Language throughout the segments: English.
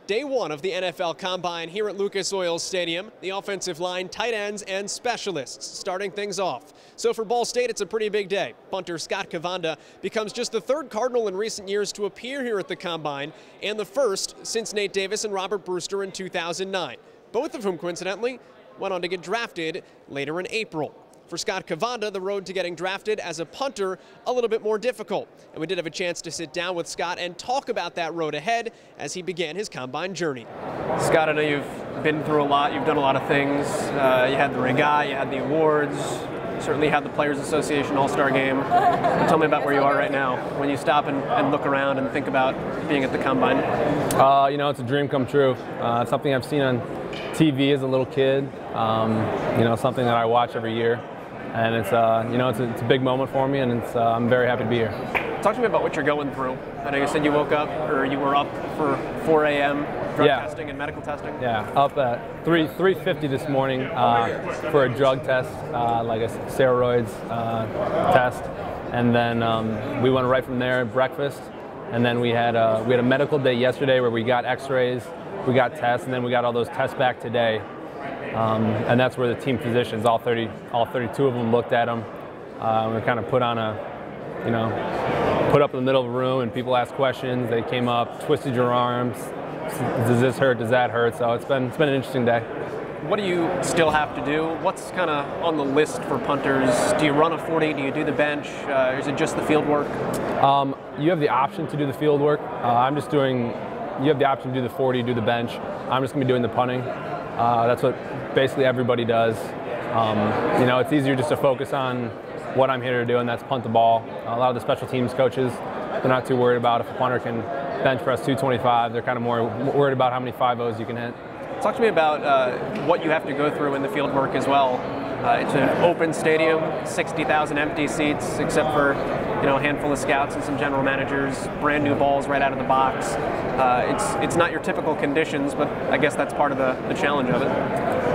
Day one of the NFL Combine here at Lucas Oil Stadium. The offensive line, tight ends, and specialists starting things off. So for Ball State, it's a pretty big day. Punter Scott Kovanda becomes just the third Cardinal in recent years to appear here at the Combine, and the first since Nate Davis and Robert Brewster in 2009. Both of whom, coincidentally, went on to get drafted later in April. For Scott Kovanda, the road to getting drafted as a punter a little bit more difficult. And we did have a chance to sit down with Scott and talk about that road ahead as he began his Combine journey. Scott, I know you've been through a lot. You've done a lot of things. You had the regatta, you had the awards, certainly had the Players Association All-Star Game. Tell me about where you are right now when you stop and look around and think about being at the Combine. You know, it's a dream come true. It's something I've seen on TV as a little kid. You know, something that I watch every year. And it's, you know, it's a big moment for me, and I'm very happy to be here. Talk to me about what you're going through. I know you said you woke up, or you were up for 4 a.m. drug testing and medical testing. Yeah, up at 3:50 this morning for a drug test, like a steroids test, and then we went right from there, breakfast, and then we had a medical day yesterday where we got X-rays, we got tests, and then we got all those tests back today. And that's where the team physicians, all 32 of them, looked at them. We kind of put on you know, put up in the middle of a room, and people asked questions. They came up, twisted your arms. Does this hurt? Does that hurt? So it's been an interesting day. What do you still have to do? What's kind of on the list for punters? Do you run a 40? Do you do the bench? Is it just the field work? You have the option to do the field work. You have the option to do the 40, do the bench. I'm just going to be doing the punting. That's what basically everybody does. You know, it's easier just to focus on what I'm here to do, and that's punt the ball. A lot of the special teams coaches, they're not too worried about if a punter can bench press 225. They're kind of more worried about how many 5-0s you can hit. Talk to me about what you have to go through in the field work as well. It's an open stadium, 60,000 empty seats, except for a handful of scouts and some general managers. Brand new balls right out of the box. It's not your typical conditions, but I guess that's part of the challenge of it.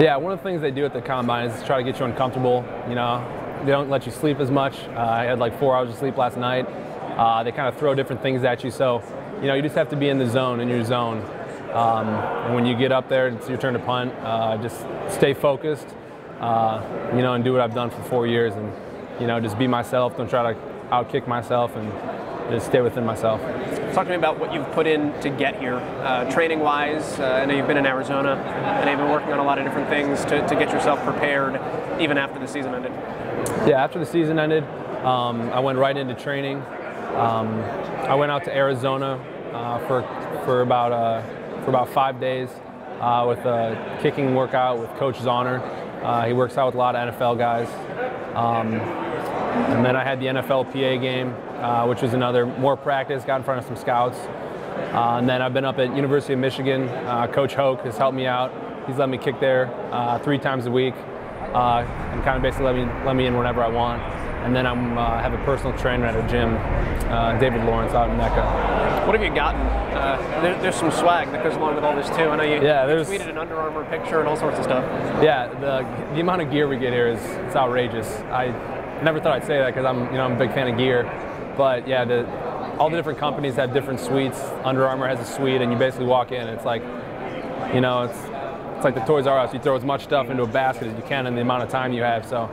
Yeah, one of the things they do at the Combine is try to get you uncomfortable. You know, they don't let you sleep as much. I had like 4 hours of sleep last night. They kind of throw different things at you, so you just have to be in the zone, in your zone. And when you get up there, it's your turn to punt. Just stay focused, and do what I've done for 4 years, and just be myself. Don't try to outkick myself, and just stay within myself. Talk to me about what you've put in to get here, training-wise. I know you've been in Arizona, and you've been working on a lot of different things to get yourself prepared, even after the season ended. Yeah, after the season ended, I went right into training. I went out to Arizona for about 5 days with a kicking workout with Coach Zahner. He works out with a lot of NFL guys. And then I had the NFLPA game, which was more practice, got in front of some scouts. And then I've been up at University of Michigan. Coach Hoke has helped me out. He's let me kick there 3 times a week and kind of basically let me in whenever I want. And then I have a personal trainer at a gym, David Lawrence out in Mecca. What have you gotten? There's some swag that goes along with all this too. I know you tweeted an Under Armour picture and all sorts of stuff. Yeah, the amount of gear we get here it's outrageous. I never thought I'd say that because I'm a big fan of gear, but yeah, all the different companies have different suites. Under Armour has a suite, and you basically walk in. It's like, it's like the Toys R Us. You throw as much stuff into a basket as you can in the amount of time you have. So.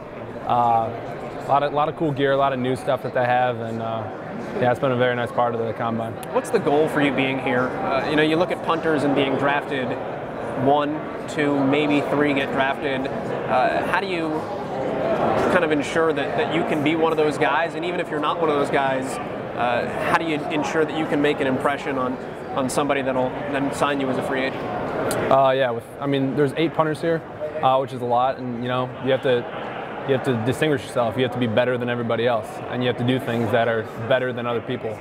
A lot of cool gear, a lot of new stuff that they have, and yeah, it's been a very nice part of the Combine. What's the goal for you being here? You look at punters and being drafted, 1, 2, maybe 3 get drafted. How do you kind of ensure that you can be one of those guys? And even if you're not one of those guys, how do you ensure that you can make an impression on somebody that'll then sign you as a free agent? Yeah, there's 8 punters here, which is a lot, and you have to distinguish yourself. You have to be better than everybody else, and you have to do things that are better than other people.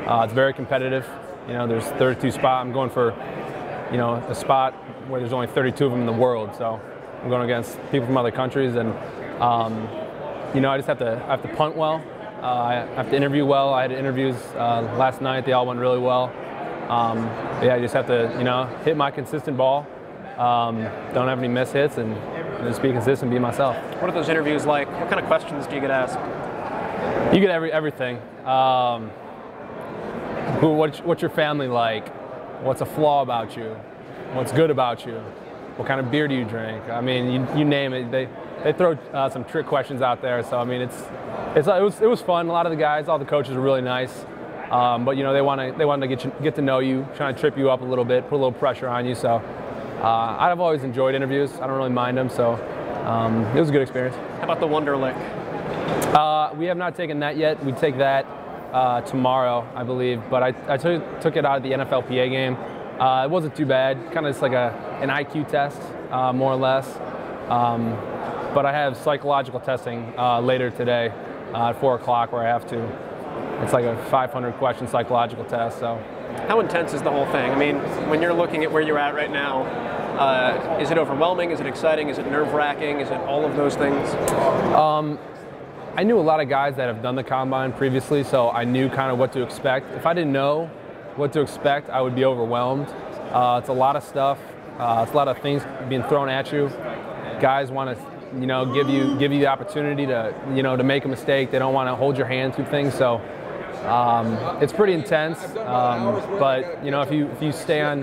It's very competitive. There's 32 spots. I'm going for, a spot where there's only 32 of them in the world. So I'm going against people from other countries, and I just have to punt well. I have to interview well. I had interviews last night. They all went really well. Yeah, I just have to, hit my consistent ball. Don't have any miss hits, and just be consistent, be myself. What are those interviews like? What kind of questions do you get asked? You get everything. What's your family like? What's a flaw about you? What's good about you? What kind of beer do you drink? I mean, you name it. They throw some trick questions out there. So I mean, it was fun. A lot of the guys, all the coaches were really nice. But you know, they wanted to get to know you, trying to trip you up a little bit, put a little pressure on you. So I've always enjoyed interviews. I don't really mind them. So it was a good experience. How about the Wonderlic? We have not taken that yet. We take that tomorrow, I believe. But I took it out of the NFLPA game. It wasn't too bad. Kind of just like an IQ test, more or less. But I have psychological testing later today at 4 o'clock where I have to. It's like a 500-question psychological test. So, how intense is the whole thing? I mean, when you're looking at where you're at right now, is it overwhelming? Is it exciting? Is it nerve-wracking? Is it all of those things? I knew a lot of guys that have done the combine previously, so I knew kind of what to expect. If I didn't know what to expect, I would be overwhelmed. It's a lot of stuff. It's a lot of things being thrown at you. Guys want to, you know, give you the opportunity to, you know, to make a mistake. They don't want to hold your hand through things. So it's pretty intense. But you know, if you stay on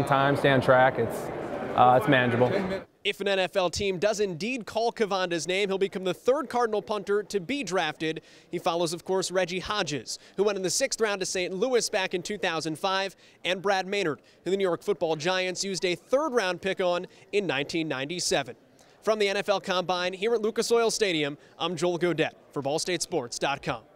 time, stay on track, it's manageable. If an NFL team does indeed call Kovanda's name, he'll become the third Cardinal punter to be drafted. He follows, of course, Reggie Hodges, who went in the 6th round to St. Louis back in 2005, and Brad Maynard, who the New York Football Giants used a 3rd-round pick on in 1997. From the NFL Combine here at Lucas Oil Stadium, I'm Joel Godett for BallStateSports.com.